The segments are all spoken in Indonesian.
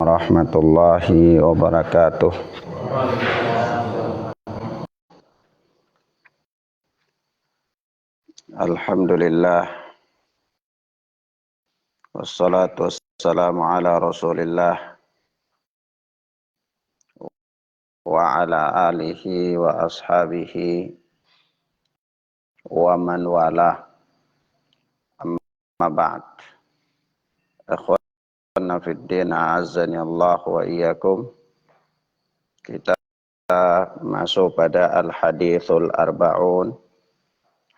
warahmatullahi wabarakatuh. Alhamdulillah, wassalatu wassalamu ala rasulillah wa ala alihi wa ashabihi wa man wala, amma ba'd. Ikhwana fid din, a'azzani Allah wa iyyakum. Kita masuk pada al-hadithul arba'un,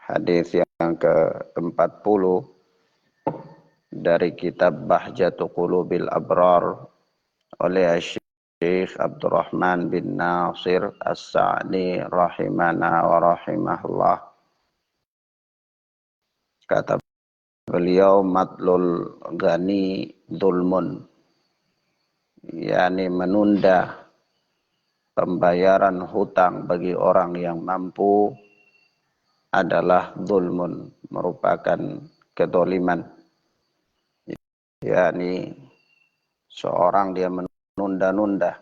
hadis yang ke-40 dari kitab Bahjatu Qulubil Abrar oleh Syekh Abdurrahman bin Nasir As-Sa'di rahimana wa rahimahullah. Kata beliau, matlul ghani dulmun, yakni menunda pembayaran hutang bagi orang yang mampu adalah zulmun, merupakan kedoliman. Yakni seorang dia menunda-nunda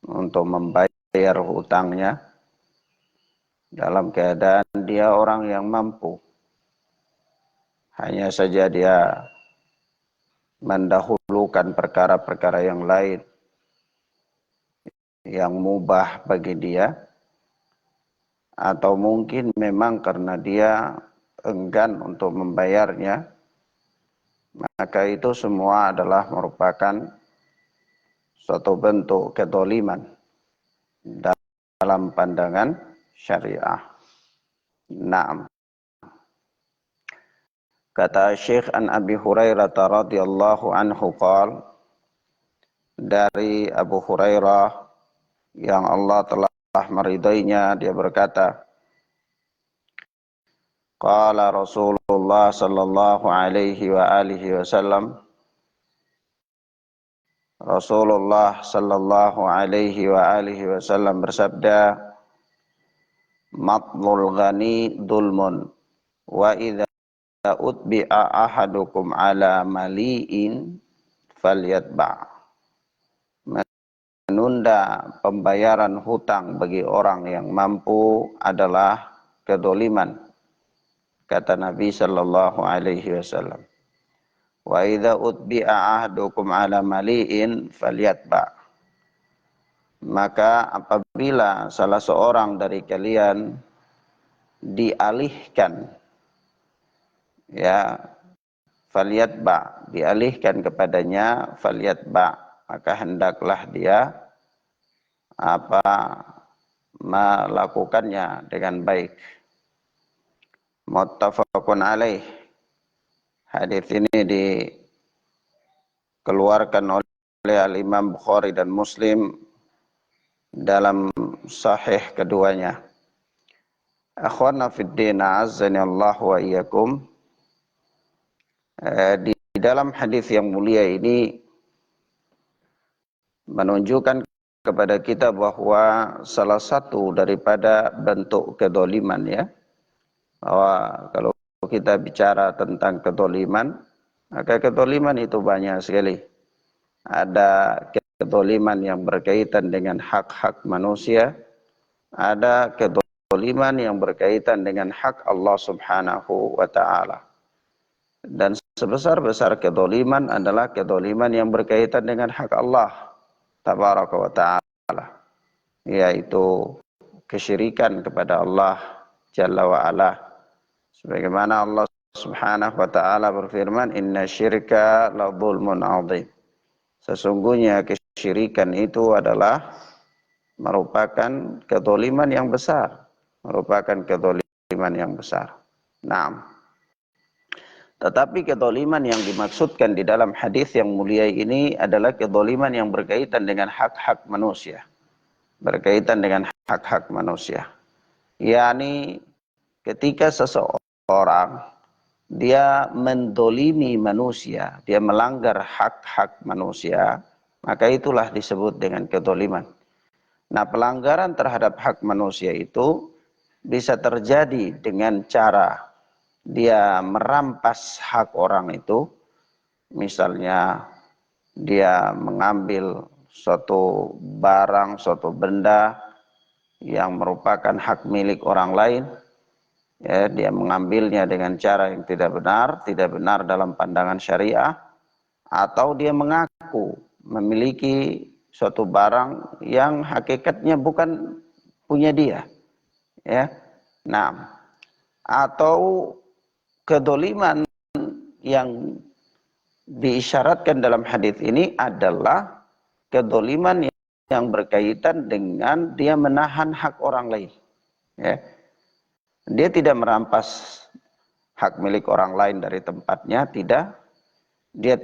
untuk membayar hutangnya dalam keadaan dia orang yang mampu. Hanya saja dia mendahulukan perkara-perkara yang lain yang mubah bagi dia, atau mungkin memang karena dia enggan untuk membayarnya, maka itu semua adalah merupakan suatu bentuk kedzaliman dalam pandangan syariah. Naam. Kata Syekh an Abi Hurairah radhiyallahu anhu qala, dari Abu Hurairah yang Allah telah meridainya, dia berkata, qala Rasulullah sallallahu alaihi wa alihi wasallam, Rasulullah sallallahu alaihi wa alihi wasallam bersabda, matlul ghani dulmun wa idza utbi'a ahadukum ala mali'in falyatba'. Menunda pembayaran hutang bagi orang yang mampu adalah kedoliman, kata Nabi sallallahu alaihi wasallam. Wa idza utbi'a ahadukum ala mali'in falyatba'. Maka apabila salah seorang dari kalian dialihkan, ya, falyatba', dialihkan kepadanya, falyatba', maka hendaklah dia melakukannya dengan baik. Muttafaqun alaih. Hadis ini dikeluarkan oleh Al-Imam Bukhari dan Muslim dalam sahih keduanya. Akhwana fid din, a'azzani Allah wa iyyakum. Di dalam hadis yang mulia ini menunjukkan kepada kita bahwa salah satu daripada bentuk kedzaliman, ya, bahwa kalau kita bicara tentang kedzaliman, maka kedzaliman itu banyak sekali. Ada kedzaliman yang berkaitan dengan hak-hak manusia, ada kedzaliman yang berkaitan dengan hak Allah Subhanahu wa taala. Dan sebesar-besar kedzaliman adalah kedzaliman yang berkaitan dengan hak Allah Tabaraka wa ta'ala, yaitu kesyirikan kepada Allah Jalla wa ala. Sebagaimana Allah Subhanahu wa ta'ala berfirman, inna syirka la dzulmun 'adzim. Sesungguhnya kesyirikan itu adalah merupakan kedzaliman yang besar, merupakan kedzaliman yang besar. Naam. Tetapi kedzaliman yang dimaksudkan di dalam hadis yang mulia ini adalah kedzaliman yang berkaitan dengan hak-hak manusia. Berkaitan dengan hak-hak manusia. yakni ketika seseorang dia mendolimi manusia, dia melanggar hak-hak manusia, maka itulah disebut dengan kedzaliman. Nah, pelanggaran terhadap hak manusia itu bisa terjadi dengan cara dia merampas hak orang itu, misalnya dia mengambil suatu barang, suatu benda yang merupakan hak milik orang lain, ya, dia mengambilnya dengan cara yang tidak benar dalam pandangan syariah, atau dia mengaku memiliki suatu barang yang hakikatnya bukan punya dia, ya. Nah, atau kedoliman yang diisyaratkan dalam hadis ini adalah kedoliman yang berkaitan dengan dia menahan hak orang lain, ya. Dia tidak merampas hak milik orang lain dari tempatnya, tidak. Dia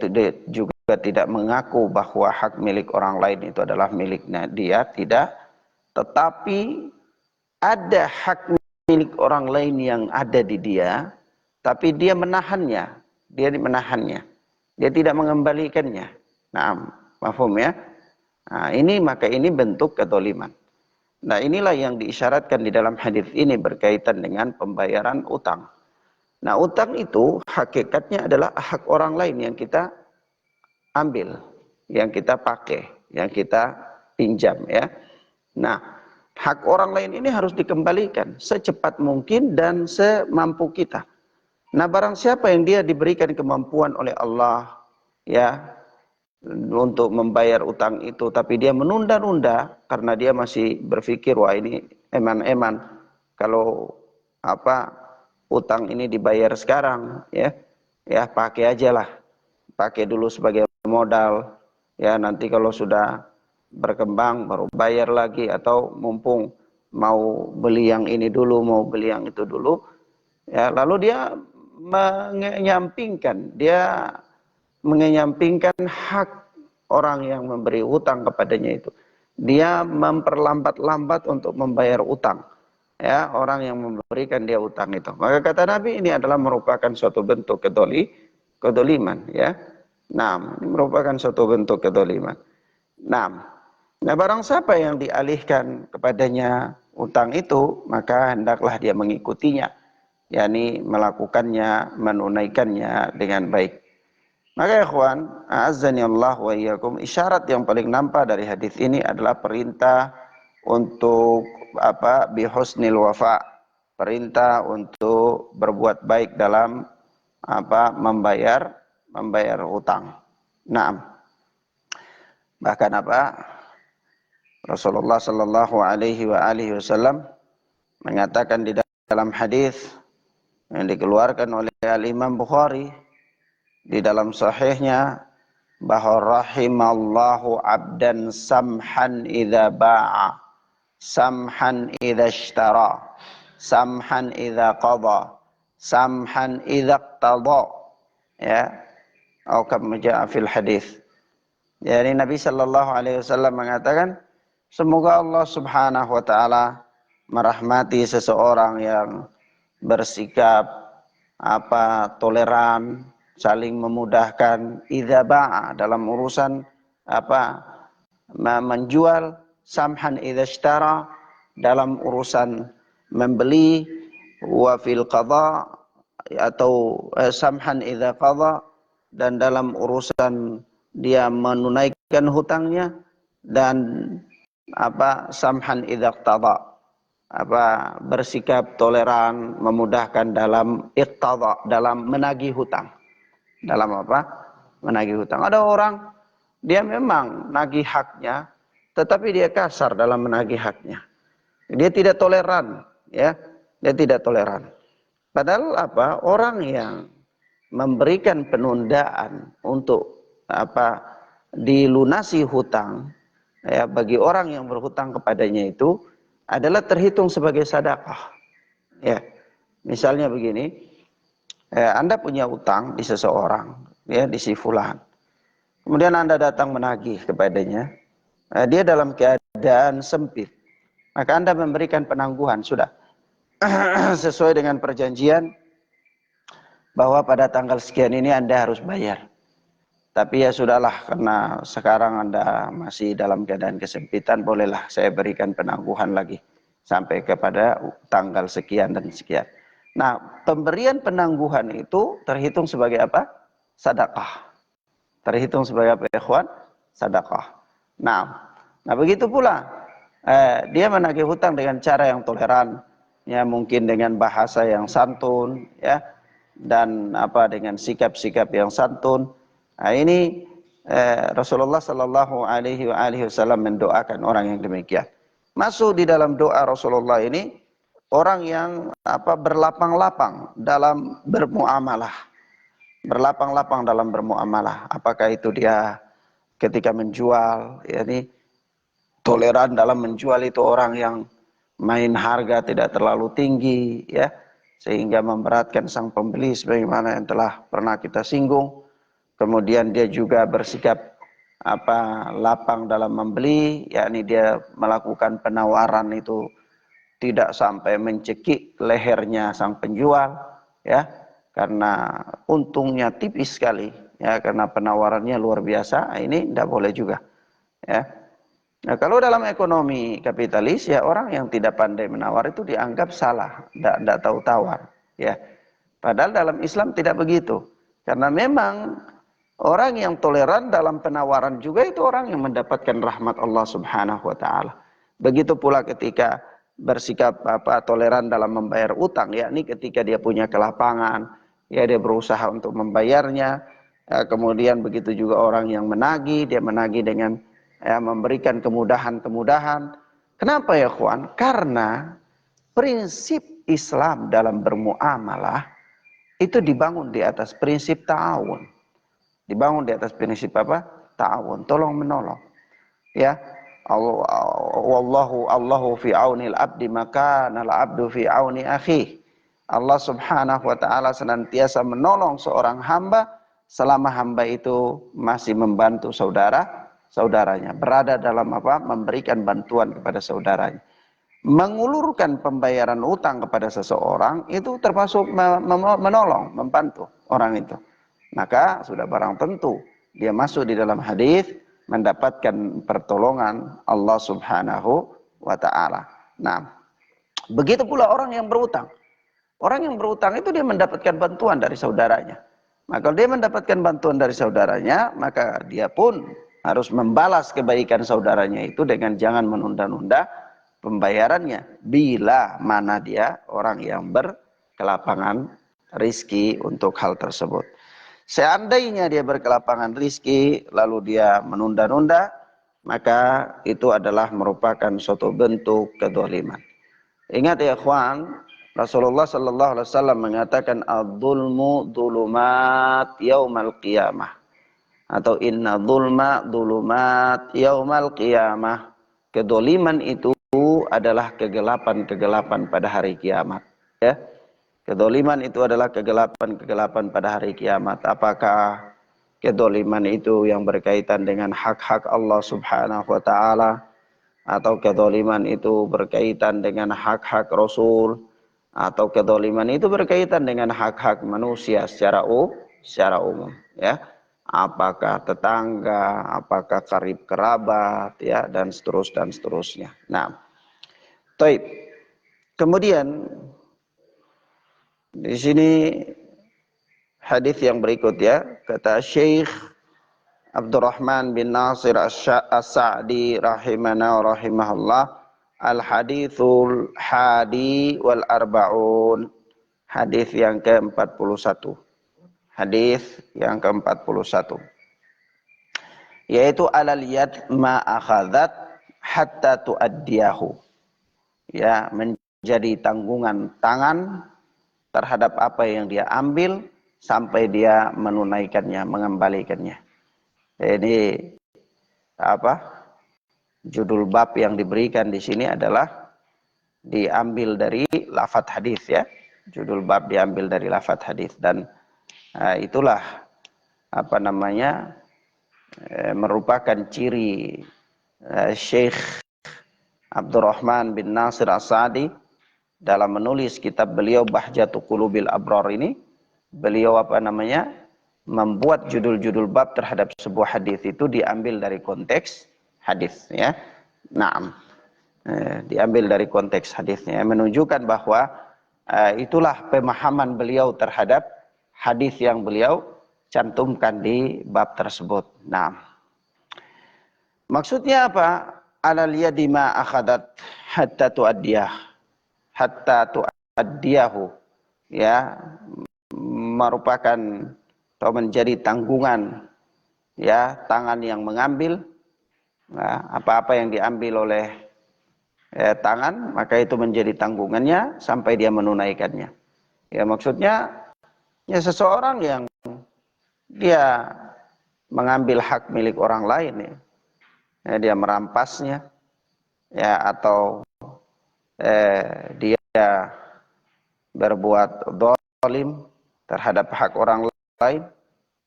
juga tidak mengaku bahwa hak milik orang lain itu adalah miliknya dia, tidak. Tetapi ada hak milik orang lain yang ada di dia, tapi dia menahannya, dia tidak mengembalikannya. Nah, paham ya? Nah, maka ini bentuk kedoliman. Nah, inilah yang diisyaratkan di dalam hadis ini berkaitan dengan pembayaran utang. Nah, utang itu hakikatnya adalah hak orang lain yang kita ambil, yang kita pakai, yang kita pinjam, ya. Nah, hak orang lain ini harus dikembalikan secepat mungkin dan semampu kita. Nah, barang siapa yang dia diberikan kemampuan oleh Allah, ya, untuk membayar utang itu, tapi dia menunda-nunda karena dia masih berpikir, wah ini eman-eman kalau utang ini dibayar sekarang, ya pakai aja lah, pakai dulu sebagai modal, ya nanti kalau sudah berkembang baru bayar lagi, atau mumpung mau beli yang ini dulu, mau beli yang itu dulu, ya lalu dia mengenyampingkan hak orang yang memberi utang kepadanya itu. Dia memperlambat-lambat untuk membayar utang, ya, orang yang memberikan dia utang itu. Maka kata Nabi, ini adalah merupakan suatu bentuk kedoliman, ya. Nah, ini merupakan suatu bentuk kedoliman. Nah, barang siapa yang dialihkan kepadanya utang itu, maka hendaklah dia mengikutinya, yakni melakukannya, menunaikannya dengan baik. Maka ikhwan, a'azzani Allah wa iyyakum, isyarat yang paling nampak dari hadis ini adalah perintah untuk bihusnil wafa, perintah untuk berbuat baik dalam membayar utang. Naam. Bahkan Rasulullah sallallahu alaihi wasallam mengatakan di dalam hadis yang dikeluarkan oleh Al-Imam Bukhari di dalam sahihnya, bahwa rahimallahu abdan samhan idza ba'a, samhan idza ishtara, samhan idza qada, samhan idza iqtada, ya, atau kama jaa fil hadis. Jadi Nabi sallallahu alaihi wasallam mengatakan, semoga Allah Subhanahu wa taala merahmati seseorang yang bersikap toleran, saling memudahkan, idza ba'a, dalam urusan menjual, samhan idza ishtara, dalam urusan membeli, wa fil qada, atau samhan idza qada, dan dalam urusan dia menunaikan hutangnya, dan samhan idza iqtada, bersikap toleran, memudahkan dalam iqtada, dalam menagih hutang. Dalam menagih hutang. Ada orang, dia memang nagih haknya, tetapi dia kasar dalam menagih haknya. Dia tidak toleran, ya. Dia tidak toleran. Padahal orang yang memberikan penundaan untuk dilunasi hutang, ya, bagi orang yang berhutang kepadanya itu adalah terhitung sebagai sedekah. Ya. Misalnya begini, Anda punya utang di seseorang, ya, di si fulan. Kemudian Anda datang menagih kepadanya, dia dalam keadaan sempit, maka Anda memberikan penangguhan, sudah sesuai dengan perjanjian bahwa pada tanggal sekian ini Anda harus bayar. Tapi ya sudahlah, karena sekarang Anda masih dalam keadaan kesempitan, bolehlah saya berikan penangguhan lagi sampai kepada tanggal sekian dan sekian. Nah, pemberian penangguhan itu terhitung sebagai sedekah. terhitung sebagai apa ikhwan? Sedekah. Nah begitu pula dia menagih hutang dengan cara yang toleran, ya mungkin dengan bahasa yang santun, ya, dan dengan sikap-sikap yang santun. Nah, ini Rasulullah Shallallahu Alaihi Wasallam mendoakan orang yang demikian. Masuk di dalam doa Rasulullah ini orang yang berlapang-lapang dalam bermuamalah, berlapang-lapang dalam bermuamalah. Apakah itu dia ketika menjual, yakni toleran dalam menjual, itu orang yang main harga tidak terlalu tinggi, ya, sehingga memberatkan sang pembeli sebagaimana yang telah pernah kita singgung. Kemudian dia juga bersikap lapang dalam membeli, yakni dia melakukan penawaran itu tidak sampai mencekik lehernya sang penjual, ya, karena untungnya tipis sekali, ya, karena penawarannya luar biasa. Ini tidak boleh juga, ya. Nah, kalau dalam ekonomi kapitalis, ya, orang yang tidak pandai menawar itu dianggap salah, tidak tahu tawar, ya. Padahal dalam Islam tidak begitu, karena memang orang yang toleran dalam penawaran juga itu orang yang mendapatkan rahmat Allah Subhanahu wa taala. Begitu pula ketika bersikap toleran dalam membayar utang, yakni ketika dia punya kelapangan, ya, dia berusaha untuk membayarnya. Kemudian begitu juga orang yang menagih, dia menagih dengan memberikan kemudahan-kemudahan. Kenapa ya kawan? Karena prinsip Islam dalam bermuamalah itu dibangun di atas prinsip ta'awun. Dibangun di atas prinsip apa? Ta'awun, tolong menolong. Ya. Allahu fi aunil abdi maka nal abdu fi auni akhi. Allah Subhanahu wa taala senantiasa menolong seorang hamba selama hamba itu masih membantu saudaranya, berada dalam memberikan bantuan kepada saudaranya. Mengulurkan pembayaran utang kepada seseorang itu termasuk menolong, membantu orang itu. Maka sudah barang tentu dia masuk di dalam hadis mendapatkan pertolongan Allah Subhanahu wa taala. Nah, begitu pula orang yang berutang. Orang yang berutang itu dia mendapatkan bantuan dari saudaranya. Maka kalau dia mendapatkan bantuan dari saudaranya, maka dia pun harus membalas kebaikan saudaranya itu dengan jangan menunda-nunda pembayarannya bila mana dia orang yang berkelapangan rizki untuk hal tersebut. Seandainya dia berkelapangan rizki lalu dia menunda-nunda, maka itu adalah merupakan suatu bentuk kedzaliman. Ingat ya ikhwan, Rasulullah sallallahu alaihi wasallam mengatakan adzulmu dzulumat yaumal qiyamah, atau inna dzulma dzulumat yaumal qiyamah. Kedzaliman itu adalah kegelapan-kegelapan pada hari kiamat, ya. Kedzaliman itu adalah kegelapan-kegelapan pada hari kiamat. Apakah kedzaliman itu yang berkaitan dengan hak-hak Allah Subhanahu wa taala, atau kedzaliman itu berkaitan dengan hak-hak Rasul, atau kedzaliman itu berkaitan dengan hak-hak manusia secara umum, ya. Apakah tetangga, apakah karib kerabat, ya, dan seterusnya. Nah, taib. Kemudian di sini hadis yang berikut, ya, kata Syekh Abdurrahman bin Nasir As-Sa'di rahimana rahimahullah, al-hadithul hadi wal arba'un, hadis yang ke-41. Hadis yang ke-41, yaitu alal yad ma akhadhat hatta tuaddiyahu, ya, menjadi tanggungan tangan terhadap apa yang dia ambil sampai dia menunaikannya, mengembalikannya. Jadi judul bab yang diberikan di sini adalah diambil dari lafadz hadis, ya. Judul bab diambil dari lafadz hadis, dan itulah merupakan ciri Syekh Abdurrahman bin Nasir As-Sa'di dalam menulis kitab beliau Bahjatu Qulubil Abrar ini. Beliau membuat judul-judul bab terhadap sebuah hadis itu diambil dari konteks hadis, ya. Naam. Diambil dari konteks hadisnya, menunjukkan bahwa itulah pemahaman beliau terhadap hadis yang beliau cantumkan di bab tersebut. Nah, maksudnya apa? Alal yadi ma akhadat hatta tuaddiyahu, ya, merupakan atau menjadi tanggungan, ya, tangan yang mengambil, nah, apa-apa yang diambil oleh tangan, maka itu menjadi tanggungannya sampai dia menunaikannya. Ya, maksudnya ya seseorang yang dia mengambil hak milik orang lain, ya, dia merampasnya, ya, atau dia berbuat zalim terhadap hak orang lain,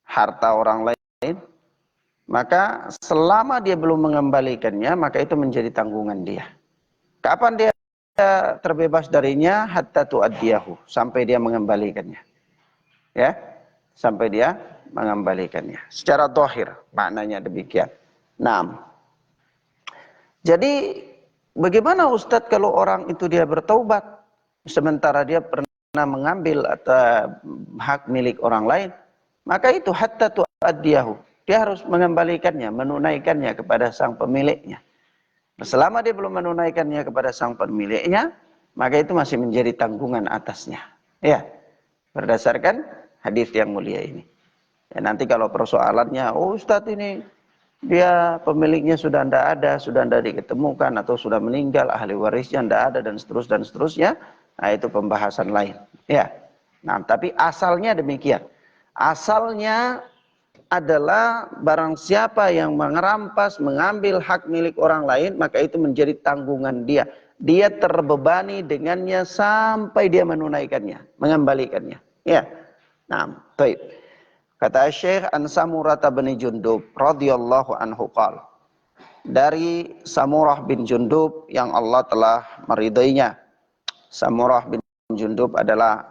harta orang lain, maka selama dia belum mengembalikannya, maka itu menjadi tanggungan dia. Kapan dia terbebas darinya? Hatta tuaddiyahu, sampai dia mengembalikannya. Ya, sampai dia mengembalikannya. Secara zahir maknanya demikian. Nah, jadi bagaimana Ustadz kalau orang itu dia bertaubat sementara dia pernah mengambil atau hak milik orang lain? Maka itu hatta tuaddiyahu, dia harus mengembalikannya, menunaikannya kepada sang pemiliknya. Selama dia belum menunaikannya kepada sang pemiliknya, maka itu masih menjadi tanggungan atasnya. Ya, berdasarkan hadis yang mulia ini. Ya, nanti kalau persoalannya, oh Ustadz ini dia pemiliknya sudah tidak ada, sudah tidak diketemukan atau sudah meninggal, ahli warisnya tidak ada dan seterusnya, nah itu pembahasan lain. Ya, nah tapi asalnya demikian. Asalnya adalah barang siapa yang mengerampas, mengambil hak milik orang lain, maka itu menjadi tanggungan dia. Dia terbebani dengannya sampai dia menunaikannya, mengembalikannya. Ya. Nah, baik. Kata Syekh An Samurah bin Jundub radhiyallahu anhu qala, dari Samurah bin Jundub yang Allah telah meridainya. Samurah bin Jundub adalah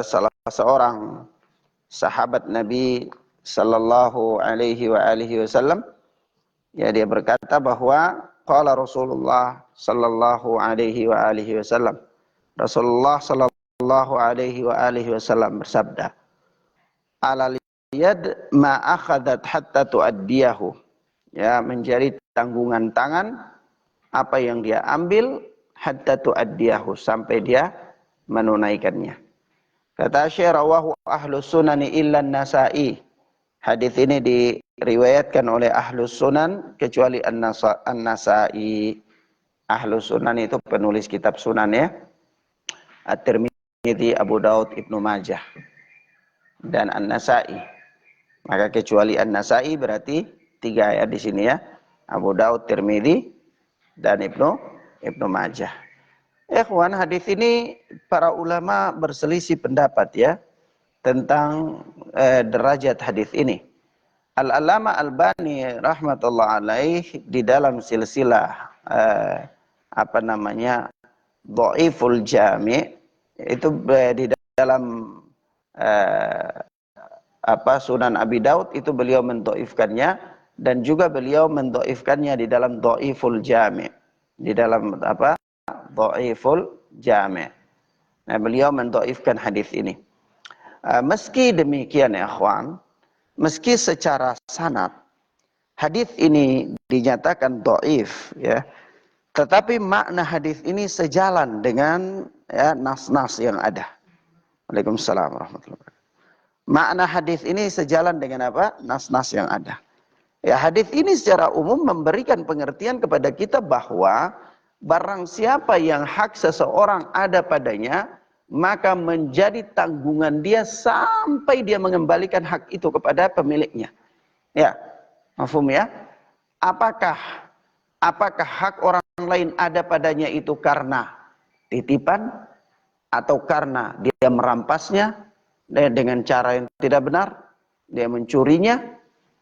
salah seorang sahabat Nabi sallallahu alaihi wa alihi wasallam. Ya, dia berkata bahwa qala Rasulullah sallallahu alaihi wa alihi wasallam, Rasulullah sallallahu alaihi wa alihi wasallam bersabda, alal yad ma akhadat hatta tuaddiyahu, ya, menjadi tanggungan tangan apa yang dia ambil hatta tuaddiyahu, sampai dia menunaikannya. Kata Syekh, rawahu ahlus sunani illa Nasa'i. Hadis ini diriwayatkan oleh ahlus sunan kecuali An-Nasa'i. Ahlus sunan itu penulis kitab sunan, ya. At-Tirmidzi, Abu Daud, Ibnu Majah dan An-Nasa'i. Maka kecuali An-Nasa'i berarti 3 ya di sini, ya. Abu Daud, Tirmidzi dan Ibnu Majah. Ikhwan, hadis ini para ulama berselisih pendapat, ya, tentang derajat hadis ini. Al-Alama Albani rahmatullah alaih di dalam silsilah Dhaiful Jami' itu di dalam Sunan Abi Daud itu beliau mendhaifkannya, dan juga beliau mendhaifkannya di dalam Dhaiful Jami', di dalam Dhaiful Jami'. Nah, beliau mendhaifkan hadis ini. Meski demikian, ya ikhwan, meski secara sanad hadis ini dinyatakan dhaif, ya, tetapi makna hadis ini sejalan dengan, ya, nas-nas yang ada. Waalaikumsalam warahmatullahi wabarakatuh. Makna hadis ini sejalan dengan apa? Nas-nas yang ada. Ya, hadis ini secara umum memberikan pengertian kepada kita bahwa barang siapa yang hak seseorang ada padanya, maka menjadi tanggungan dia sampai dia mengembalikan hak itu kepada pemiliknya. Ya, mafhum, ya? Apakah hak orang lain ada padanya itu karena titipan atau karena dia merampasnya dengan cara yang tidak benar, dia mencurinya?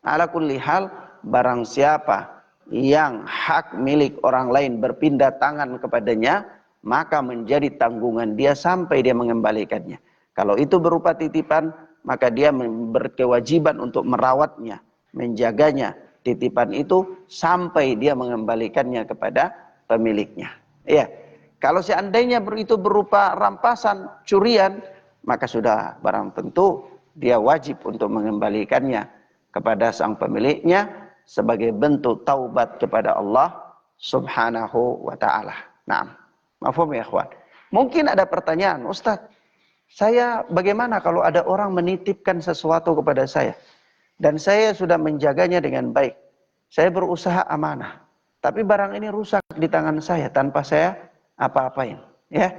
Ala kulli hal, barang siapa yang hak milik orang lain berpindah tangan kepadanya, maka menjadi tanggungan dia sampai dia mengembalikannya. Kalau itu berupa titipan, maka dia berkewajiban untuk merawatnya, menjaganya, titipan itu sampai dia mengembalikannya kepada pemiliknya. Ya, kalau seandainya itu berupa rampasan, curian, maka sudah barang tentu dia wajib untuk mengembalikannya kepada sang pemiliknya sebagai bentuk taubat kepada Allah Subhanahu wa taala. Nah, mafhum ya ikhwan? Mungkin ada pertanyaan, Ustaz, saya bagaimana kalau ada orang menitipkan sesuatu kepada saya dan saya sudah menjaganya dengan baik. Saya berusaha amanah, tapi barang ini rusak di tangan saya tanpa saya apa-apain, ya.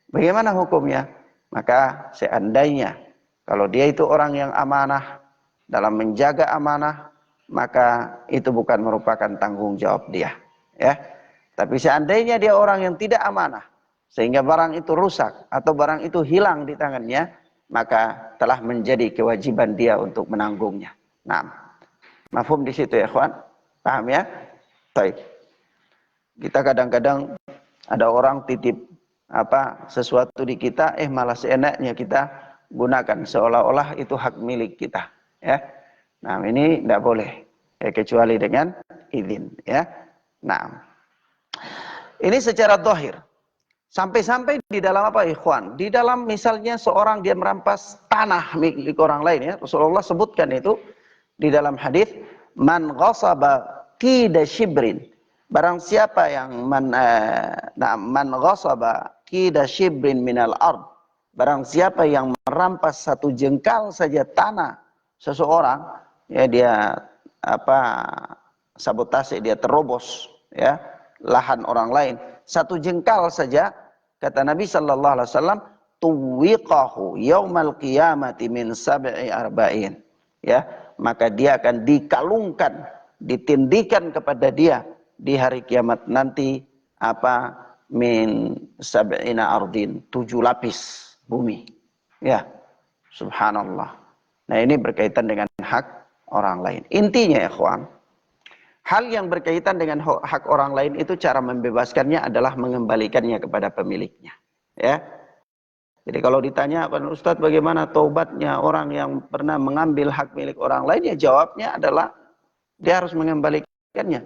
Bagaimana hukumnya? Maka seandainya kalau dia itu orang yang amanah, dalam menjaga amanah, maka itu bukan merupakan tanggung jawab dia, ya. Tapi seandainya dia orang yang tidak amanah, sehingga barang itu rusak atau barang itu hilang di tangannya, maka telah menjadi kewajiban dia untuk menanggungnya. Nah, mafhum di situ ya, ikhwan? Paham ya? Baik. Kita kadang-kadang ada orang titip sesuatu di kita, malah seenaknya kita gunakan seolah-olah itu hak milik kita, ya. Nah, ini tidak boleh, ya, kecuali dengan izin, ya. Nah, ini secara zahir. Sampai-sampai di dalam apa, ikhwan? Di dalam misalnya seorang dia merampas tanah milik orang lain, ya. Rasulullah sebutkan itu di dalam hadis, man ghasaba qida shibrin. Barang siapa yang man ghasaba qida shibrin minal ard. Barang siapa yang merampas satu jengkal saja tanah seseorang, ya, dia sabotase, dia terobos, ya, lahan orang lain. Satu jengkal saja, kata Nabi sallallahu alaihi wasallam, tuwiqahu yaumal qiyamati min sab'i arba'in. Ya, maka dia akan dikalungkan, ditindikan kepada dia di hari kiamat nanti min sab'ina ardin, 7 lapis bumi. Ya, subhanallah. Nah, ini berkaitan dengan hak orang lain. Intinya, ikhwan, hal yang berkaitan dengan hak orang lain itu cara membebaskannya adalah mengembalikannya kepada pemiliknya. Ya. Jadi kalau ditanya, Ustadz, bagaimana taubatnya orang yang pernah mengambil hak milik orang lain, ya jawabnya adalah dia harus mengembalikannya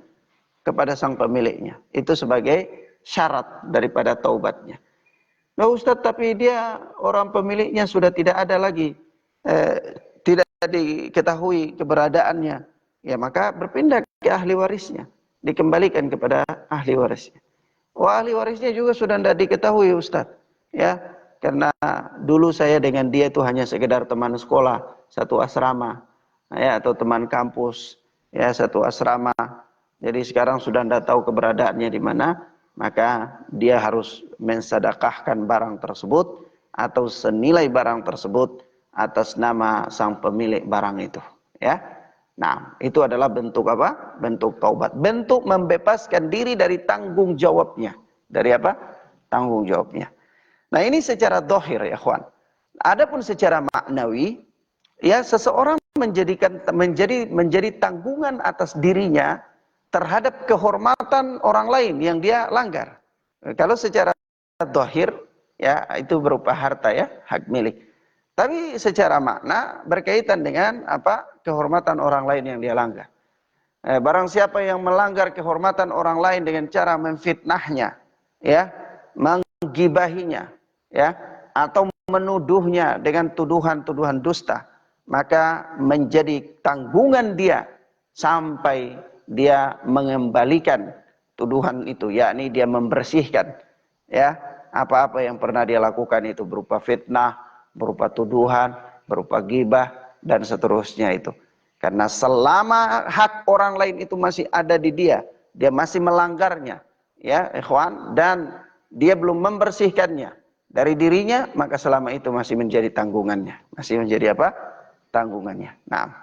kepada sang pemiliknya. Itu sebagai syarat daripada taubatnya. Nah, Ustadz, tapi dia orang pemiliknya sudah tidak ada lagi, tidak diketahui keberadaannya. Ya, maka berpindah ke ahli warisnya, dikembalikan kepada ahli warisnya. Wah, ahli warisnya juga sudah tidak diketahui, Ustadz. Ya, karena dulu saya dengan dia itu hanya sekedar teman sekolah, satu asrama, ya, atau teman kampus, ya, satu asrama. Jadi sekarang sudah tidak tahu keberadaannya di mana, maka dia harus mensedekahkan barang tersebut atau senilai barang tersebut atas nama sang pemilik barang itu, ya. Nah, itu adalah bentuk apa? Bentuk taubat. Bentuk membebaskan diri dari tanggung jawabnya. Dari apa? Tanggung jawabnya. Nah, ini secara zahir, ya kawan. Adapun secara maknawi, ya, seseorang menjadi tanggungan atas dirinya terhadap kehormatan orang lain yang dia langgar. Kalau secara zahir, ya, itu berupa harta, ya, hak milik. Tapi secara makna berkaitan dengan kehormatan orang lain yang dia langgar. Barang siapa yang melanggar kehormatan orang lain dengan cara memfitnahnya, ya, menggibahinya, ya, atau menuduhnya dengan tuduhan-tuduhan dusta, maka menjadi tanggungan dia sampai dia mengembalikan tuduhan itu, yakni dia membersihkan, ya, apa-apa yang pernah dia lakukan itu berupa fitnah, berupa tuduhan, berupa ghibah, dan seterusnya itu. Karena selama hak orang lain itu masih ada di dia masih melanggarnya, ya, ikhwan, dan dia belum membersihkannya dari dirinya, maka selama itu masih menjadi tanggungannya. Masih menjadi apa? Tanggungannya. Nah,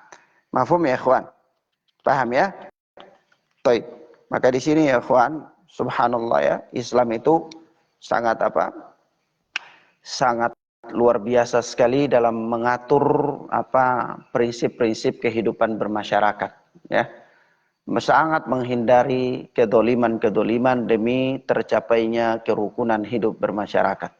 mafhum ya, ikhwan? Paham ya? Baik. Maka di sini, ya, ikhwan, subhanallah, ya, Islam itu sangat sangat luar biasa sekali dalam mengatur prinsip-prinsip kehidupan bermasyarakat, ya. Sangat menghindari kedoliman-kedoliman demi tercapainya kerukunan hidup bermasyarakat.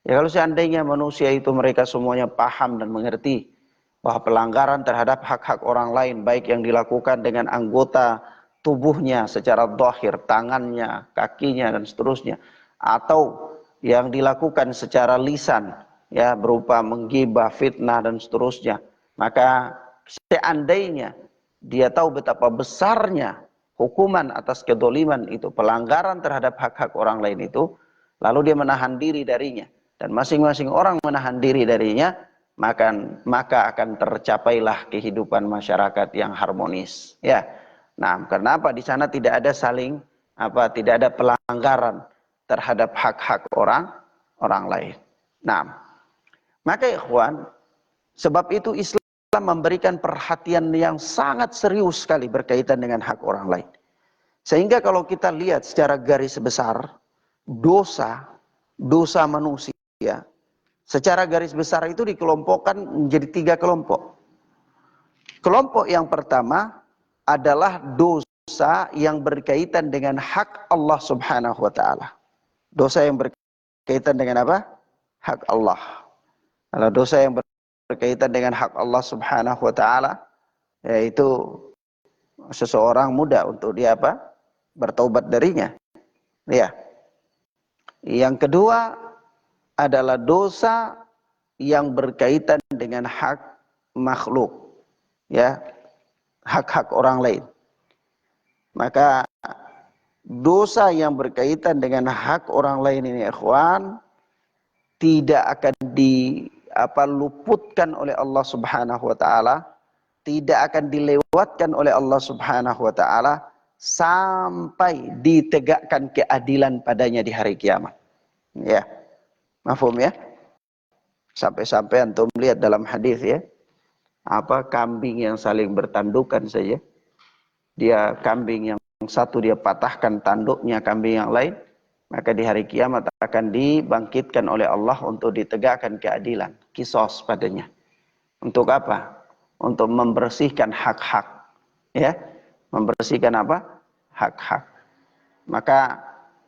Ya, kalau seandainya manusia itu mereka semuanya paham dan mengerti bahwa pelanggaran terhadap hak-hak orang lain, baik yang dilakukan dengan anggota tubuhnya secara zahir, tangannya, kakinya, dan seterusnya, atau yang dilakukan secara lisan, ya, berupa menggibah, fitnah dan seterusnya, maka seandainya dia tahu betapa besarnya hukuman atas kedoliman itu, pelanggaran terhadap hak-hak orang lain itu, lalu dia menahan diri darinya, dan masing-masing orang menahan diri darinya, maka akan tercapailah kehidupan masyarakat yang harmonis. Ya, nah, karena apa? Di sana tidak ada tidak ada pelanggaran terhadap hak-hak orang lain. Nah, maka ikhwan, sebab itu Islam memberikan perhatian yang sangat serius sekali berkaitan dengan hak orang lain. Sehingga kalau kita lihat secara garis besar, dosa manusia, secara garis besar itu dikelompokkan menjadi 3 kelompok. Kelompok yang pertama adalah dosa yang berkaitan dengan hak Allah Subhanahu wa taala. Dosa yang berkaitan dengan apa? Hak Allah. Kalau dosa yang berkaitan dengan hak Allah Subhanahu wa taala, yaitu seseorang mudah untuk dia bertaubat darinya. Ya. Yang kedua adalah dosa yang berkaitan dengan hak makhluk. Ya. Hak-hak orang lain. Maka dosa yang berkaitan dengan hak orang lain ini, ikhwan, tidak akan luputkan oleh Allah Subhanahu wa taala, tidak akan dilewatkan oleh Allah Subhanahu wa taala sampai ditegakkan keadilan padanya di hari kiamat. Ya. Mafhum ya? Sampai-sampai antum lihat dalam hadis ya, kambing yang saling bertandukan saja, dia kambing yang satu dia patahkan tanduknya kambing yang lain, maka di hari kiamat akan dibangkitkan oleh Allah untuk ditegakkan keadilan, qisas padanya. Untuk apa? Untuk membersihkan hak-hak. Ya, membersihkan apa? Hak-hak. Maka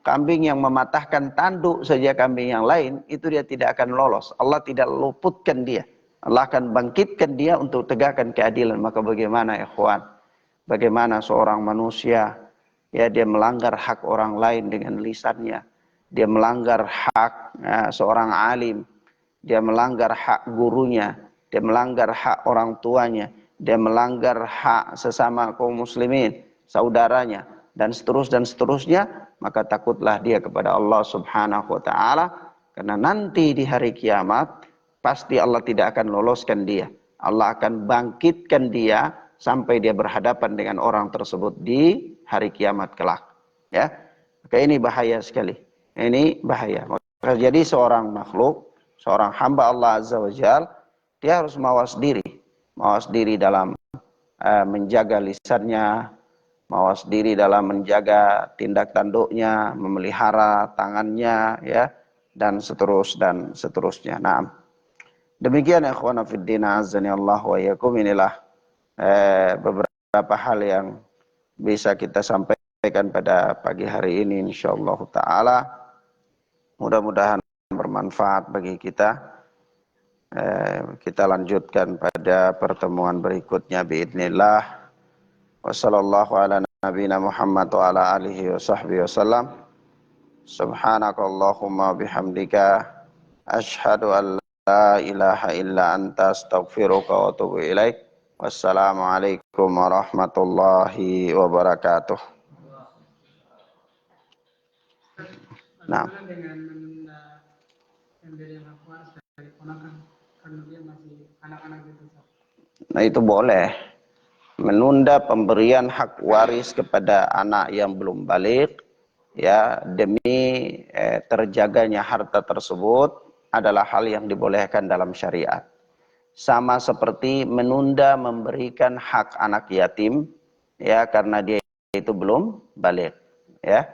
kambing yang mematahkan tanduk saja kambing yang lain, itu dia tidak akan lolos. Allah tidak luputkan dia. Allah akan bangkitkan dia untuk tegakkan keadilan. Maka bagaimana ikhwan? Bagaimana seorang manusia, ya, dia melanggar hak orang lain dengan lisannya, dia melanggar hak seorang alim, dia melanggar hak gurunya, dia melanggar hak orang tuanya, dia melanggar hak sesama kaum muslimin, saudaranya, dan seterusnya, maka takutlah dia kepada Allah Subhanahu wa taala, karena nanti di hari kiamat pasti Allah tidak akan loloskan dia. Allah akan bangkitkan dia sampai dia berhadapan dengan orang tersebut di hari kiamat kelak. Ya, maka ini bahaya sekali. Ini bahaya. Maka jadi seorang makhluk, seorang hamba Allah Azza wa Jalla, dia harus mawas diri dalam menjaga lisannya, mawas diri dalam menjaga tindak tanduknya, memelihara tangannya, ya, dan seterusnya. Nah, demikian ikhwana fiddin azani Allah wa iyyakum, inilah beberapa hal yang bisa kita sampaikan pada pagi hari ini insyaallah taala. Mudah-mudahan bermanfaat bagi kita. Kita lanjutkan pada pertemuan berikutnya biidznillah. Wassallallahu ala nabiyina Muhammad wa ala alihi wa sahbihi wasallam. Subhanakallahumma bihamdika asyhadu an la ilaha illa anta astaghfiruka wa atubu ilaik. Wassalamualaikum warahmatullahi wabarakatuh. Nah, dengan menunda pemberian hak waris dari ponakan karena dia masih anak-anak gitu. Nah, itu boleh. Menunda pemberian hak waris kepada anak yang belum balik, ya, demi terjaganya harta tersebut adalah hal yang dibolehkan dalam syariat. Sama seperti menunda memberikan hak anak yatim, ya, karena dia itu belum balik, ya,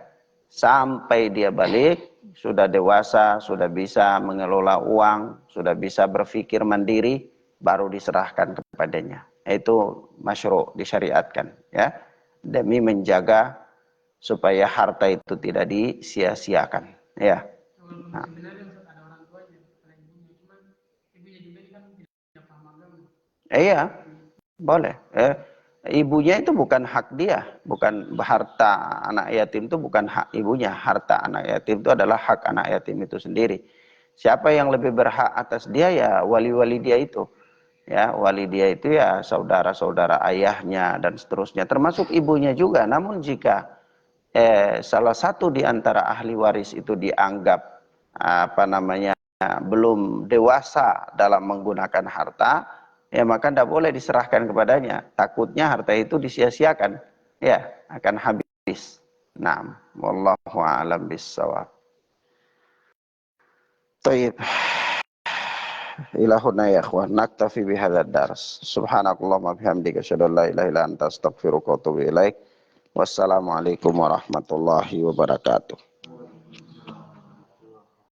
sampai dia balik, sudah dewasa, sudah bisa mengelola uang, sudah bisa berpikir mandiri, baru diserahkan kepadanya. Itu masyru', disyariatkan, ya, demi menjaga supaya harta itu tidak disia-siakan, ya. Nah. Iya, boleh. Ibunya itu bukan hak dia, bukan harta anak yatim itu bukan hak ibunya. Harta anak yatim itu adalah hak anak yatim itu sendiri. Siapa yang lebih berhak atas dia? Ya wali-wali dia itu. Ya, wali dia itu ya saudara-saudara ayahnya dan seterusnya, termasuk ibunya juga. Namun jika salah satu di antara ahli waris itu dianggap belum dewasa dalam menggunakan harta, ya maka tidak boleh diserahkan kepadanya. Takutnya harta itu disia-siakan, ya akan habis. Naam, wallahu a'lam bissawab. Baik, ilahuna ya ikhwan, naktafi bihadzal dars. Subhanakallahumma bihamdika asyhadu an la ilaha illa anta astaghfiruka wa atubu ilaik. Wassalamualaikum warahmatullahi wabarakatuh.